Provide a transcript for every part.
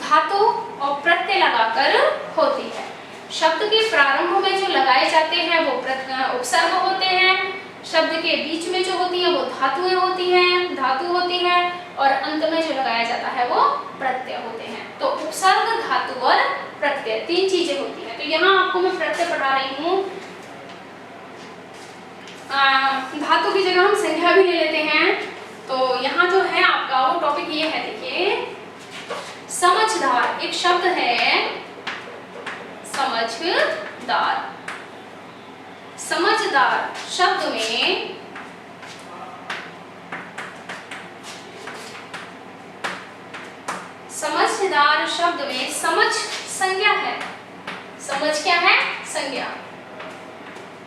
धातु और प्रत्यय लगाकर होती है। शब्द के प्रारंभ में जो लगाए जाते हैं वो उपसर्ग होते हैं, शब्द के बीच में जो होती है वो धातु होती है और अंत में जो लगाया जाता है वो प्रत्यय होते हैं। तो उपसर्ग, धातु और प्रत्यय 3 चीजें होती हैं। तो यहाँ आपको मैं प्रत्यय पढ़ा रही हूँ। धातु की जगह हम संज्ञा भी ले लेते हैं। तो यहाँ जो है आपका वो टॉपिक ये है, देखिए समझदार एक शब्द है, समझदार। समझदार शब्द में समझ संज्ञा है। समझ क्या है? संज्ञा।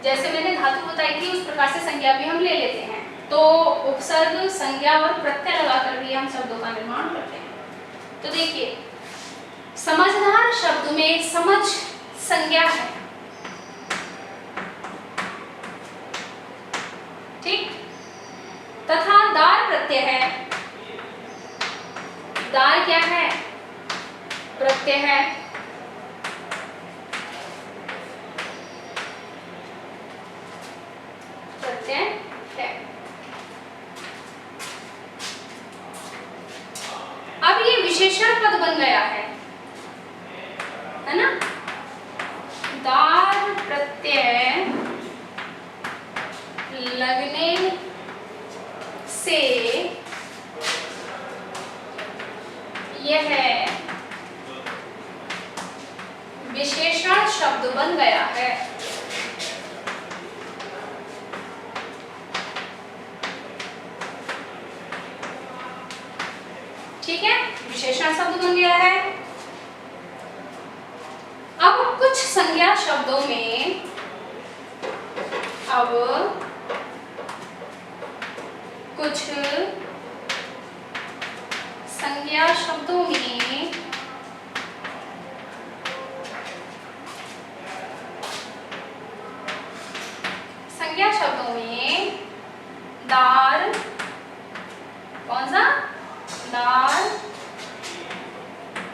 जैसे मैंने धातु बताई थी उस प्रकार से संज्ञा भी हम ले लेते हैं। तो उपसर्ग, संज्ञा और प्रत्यय लगाकर भी हम शब्दों का निर्माण करते हैं। तो देखिए समझदार शब्द में समझ संज्ञा है, ठीक, तथा दार प्रत्यय है। दार क्या है? प्रत्यय है। प्रत्यय है। अब ये विशेषण पद बन गया है ना? दार प्रत्यय लगने से यह विशेषण शब्द बन गया है। ठीक है, विशेषण शब्द बन गया है। अब कुछ संज्ञा शब्दों में संज्ञा शब्दों में दार, कौन सा? दार,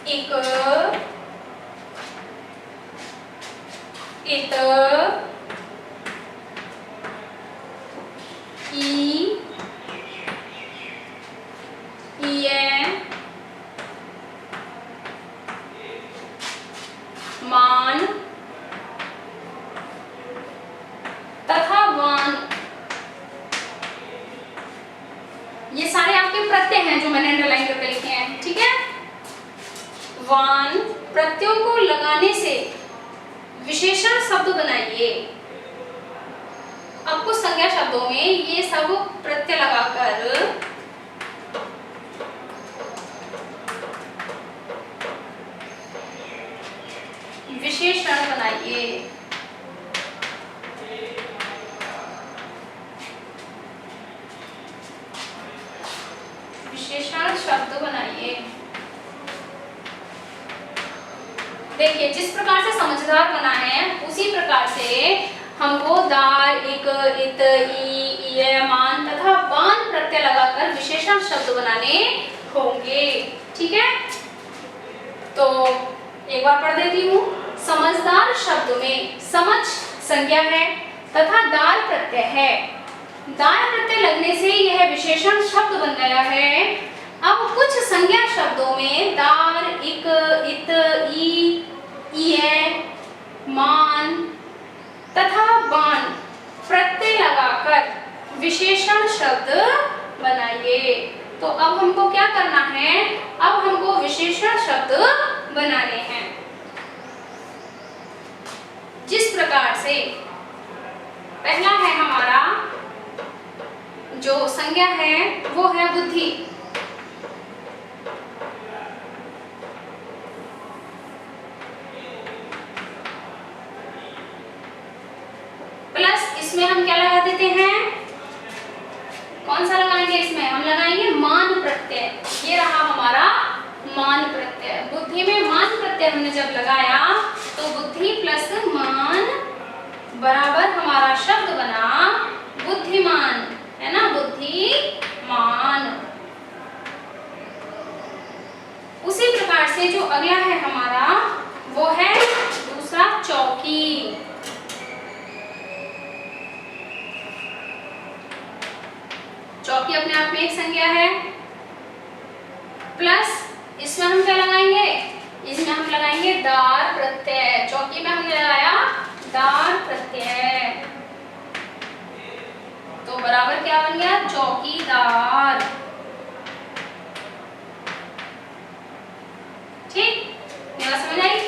एक, इत, ई, मान तथा वान, ये सारे आपके प्रत्यय हैं जो मैंने अंडरलाइन करके लिखे हैं। ठीक है, वान प्रत्ययों को लगाने से विशेषण शब्द बनाइए। अब कुछ संज्ञा शब्दों में ये सब प्रत्यय लगाकर विशेषण बनाइए। विशेषण शब्द बनाइए। देखिए जिस प्रकार से समझदार बना है उसी प्रकार से हमको दार, एक, इत, ई, मान तथा वान प्रत्यय लगाकर विशेषण शब्द बनाने होंगे। ठीक है, तो एक बार पढ़ देती हूँ। समझदार शब्द में समझ संज्ञा है तथा दार प्रत्यय है। दार प्रत्यय लगने से यह विशेषण शब्द बन गया है। अब कुछ संज्ञा शब्दों में दार, इक, इत, ई, मान तथा वान प्रत्यय लगाकर विशेषण शब्द बनाइए। तो अब हमको क्या करना है? अब हमको विशेषण शब्द बनाने हैं। जिस प्रकार से पहला है हमारा जो संज्ञा है वो है बुद्धि। प्लस इसमें हम क्या लगा देते हैं? कौन सा लगाएंगे? इसमें हम लगाएंगे मान प्रत्यय। ये रहा हमारा मान प्रत्यय। बुद्धि में मान प्रत्यय हमने जब लगाया तो बुद्धि प्लस मान बराबर हमारा शब्द बना बुद्धिमान, है ना? बुद्धिमान। उसी प्रकार से जो अगला है हमारा वो है दूसरा चौकी। चौकी अपने आप में एक संज्ञा है, प्लस इसमें हम क्या लगाएंगे, इसमें हम लगाएंगे दार प्रत्यय। चौकी में हमने लगाया दार प्रत्यय, तो बराबर क्या बन गया, चौकीदार। ठीक, मेरा समझ आई?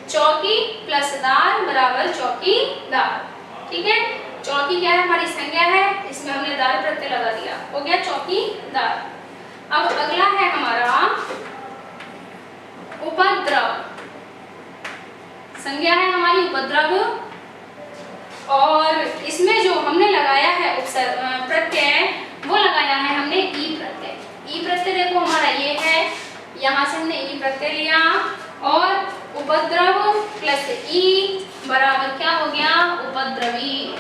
चौकी प्लस दार बराबर चौकीदार। ठीक है, चौकी क्या है, हमारी संज्ञा है, इसमें हमने दार प्रत्यय लगा दिया, हो गया चौकीदार। अब अगला है हमारा उपद्रव। संज्ञा है हमारी उपद्रव, और इसमें जो हमने लगाया है प्रत्यय वो लगाया है हमने ई प्रत्यय। ई प्रत्यय देखो हमारा ये है, यहाँ से हमने ई प्रत्यय लिया, और उपद्रव प्लस ई बराबर क्या हो गया, उपद्रवी।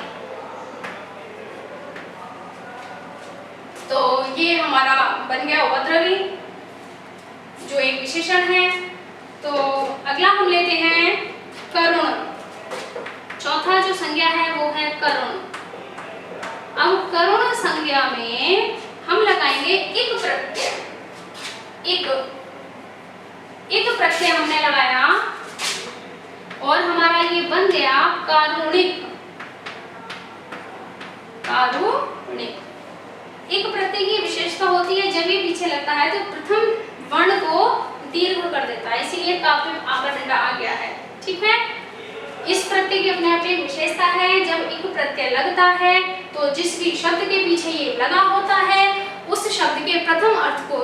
तो ये हमारा बन गया उपद्रवी, जो एक विशेषण है। तो अगला हम लेते हैं करुण। चौथा जो संज्ञा है वो है करुण। अब करुण संज्ञा में हम लगाएंगे इक प्रत्यय। इक प्रत्यय हमने लगाया और हमारा ये बन गया कारुणिक। कारुणिक इक प्रत्यय की विशेषता होती है, जब ये पीछे लगता है तो प्रथम वर्ण को दीर्घ कर देता है, इसीलिए काव्य आकर डंडा आ गया है। ठीक है, इस प्रत्यय की अपने आप एक विशेषता है, जब इक प्रत्यय लगता है तो जिस भी शब्द के पीछे ये लगा होता है उस शब्द के प्रथम अर्थ को,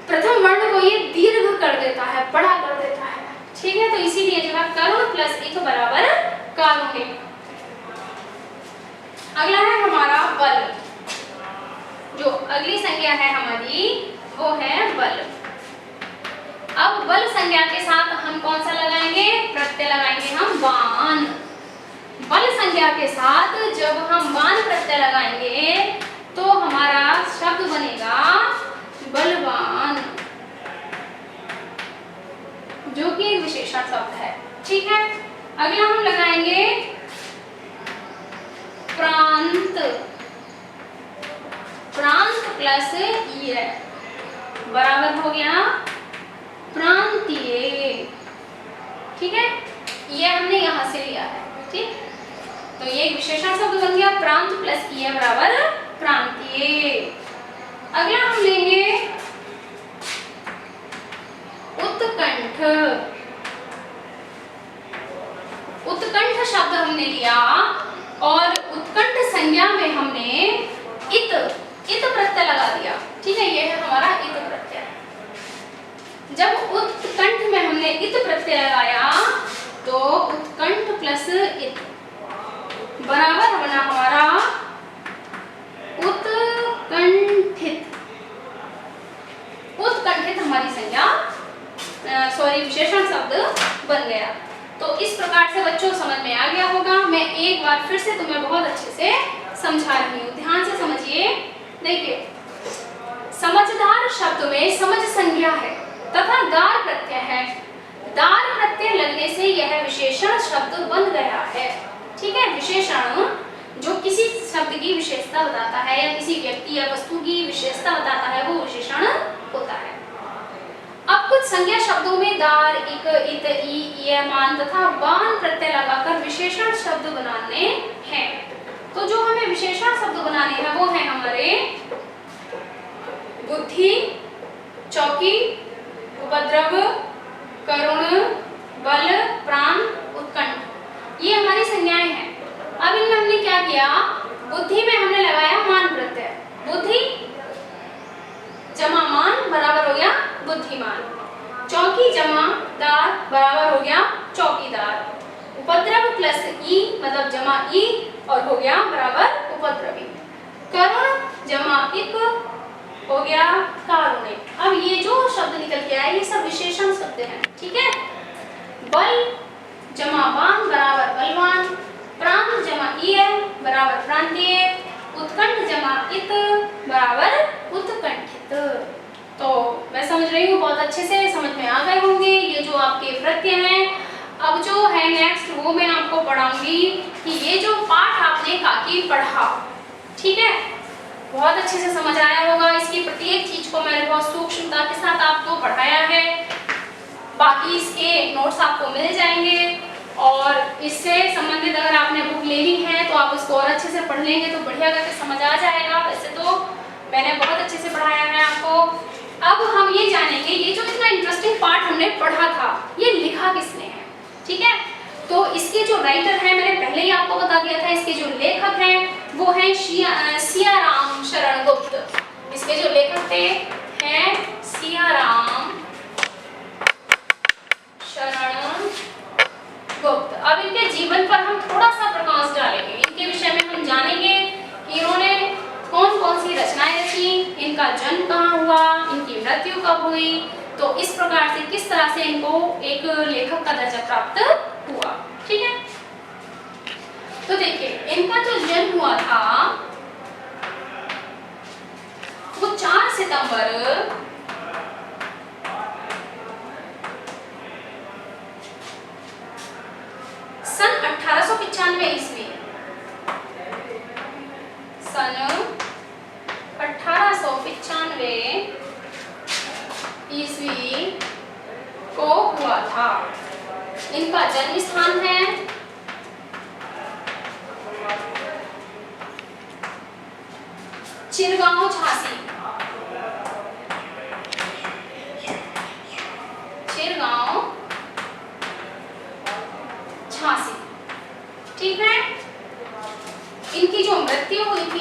प्रथम वर्ण को ये दीर्घ कर देता है, बड़ा कर देता है। ठीक है, तो इसीलिए जो है करुण प्लस इक बराबर कारुणिक। अगला है हमारा बल। जो अगली संज्ञा है हमारी वो है बल। अब बल संज्ञा के साथ हम कौन सा लगाएंगे, प्रत्यय लगाएंगे हम वान। बल संज्ञा के साथ जब हम वान प्रत्यय लगाएंगे तो हमारा शब्द बनेगा बलवान, जो कि एक विशेषण शब्द है। ठीक है, अगला हम लगाएंगे प्रांत। प्रांत प्लस ई बराबर हो गया प्रांतीय। ठीक है, ये हमने यहां से लिया है। ठीक, तो ये एक विशेषण शब्द बन गया, प्रांत प्लस ई बराबर प्रांतीय। अगला हम लेंगे उत्कंठ। उत्कंठ शब्द हमने लिया और उत्कंठ संज्ञा में हमने इत प्रत्यय लगा दिया। ठीक है, ये है हमारा इत प्रत्यय। जब उत्कंठ में हमने इत प्रत्यय लगाया तो उत्कंठ प्लस इत बराबर बना हमारा उत्कंठित। उत्कंठित हमारी संज्ञा विशेषण शब्द बन गया। तो इस प्रकार से बच्चों समझ में आ गया होगा। मैं एक बार फिर से तुम्हें बहुत अच्छे से समझा रही हूँ, ध्यान से समझिए। देखिए, समझदार शब्द में समझ संज्ञा है तथा दार प्रत्यय है। दार प्रत्यय लगने से यह विशेषण शब्द बन गया है। ठीक है, विशेषण जो किसी शब्द की विशेषता बताता है या किसी व्यक्ति या वस्तु की विशेषता बताता है वो विशेषण होता है। अब कुछ संज्ञा शब्दों में दार, इक, इत, ई, मान तथा वान प्रत्यय लगाकर विशेषण शब्द बनाने हैं। तो जो हमें विशेषण शब्द बनाने हैं वो है हमारे बुद्धि, चौकी, उपद्रव, करुण, बल, प्राण, उत्कंठ। ये हमारी संज्ञाएं हैं। अब इनमें हमने क्या किया, बुद्धि में हमने लगाया मान प्रत्यय। बुद्धि जमा मान बराबर हो गया बुद्धिमान। चौकी जमा दार बराबर हो गया चौकीदार। उपद्रव प्लस ई मतलब जमा ई और हो गया बराबर उपद्रवी। करुण जमा इक हो गया कारुणिक। अब ये जो शब्द निकल के आए ये सब विशेषण शब्द हैं। ठीक है, बल जमा वान बराबर बलवान, प्रांत जमा ई बराबर प्रांतीय, उत्कंठ जमा इत बराबर उत्कंठित। तो मैं समझ रही हूँ बहुत अच्छे से समझ में आ गए होंगे ये जो आपके प्रत्यय हैं। अब जो है नेक्स्ट वो मैं आपको पढ़ाऊंगी कि ये जो पाठ आपने काकी पढ़ा, ठीक है, बहुत अच्छे से समझ आया होगा। इसकी प्रत्येक चीज को मैंने बहुत सूक्ष्मता के साथ आपको पढ़ाया है। बाकी इसके नोट्स आपको मिल जाएंगे और इससे संबंधित अगर आपने बुक लेनी है तो आप उसको और अच्छे से पढ़ लेंगे तो बढ़िया करके समझ आ जाएगा। वैसे तो मैंने बहुत अच्छे से पढ़ाया है आपको। अब हम ये जानेंगे ये जो इतना इंटरेस्टिंग पार्ट हमने पढ़ा था ये लिखा किसने है, ठीक है। तो इसके जो राइटर हैं मैंने पहले ही आपको बता दिया था, इसके जो लेखक हैं वो हैं सियाराम शरण गुप्त। इसके जो लेखक थे हैं सियाराम शरण गुप्त। अब इनके जीवन पर हम थोड़ा सा प्रकाश डालेंगे, इनके विषय में हम जानेंगे कि इन्होंने कौन कौन सी रचनाएं रची, इनका जन्म कहाँ हुआ, इनकी मृत्यु कब हुई, तो इस प्रकार से किस तरह से इनको एक लेखक का दर्जा प्राप्त हुआ, ठीक है। तो देखिए इनका जो जन्म हुआ था वो 4 सितंबर सन 1895 ईस्वी, सन 1895 ईस्वी को हुआ था। इनका जन्म स्थान है चिरगांव झांसी, चिरगांव झांसी, ठीक है। इनकी जो मृत्यु हुई थी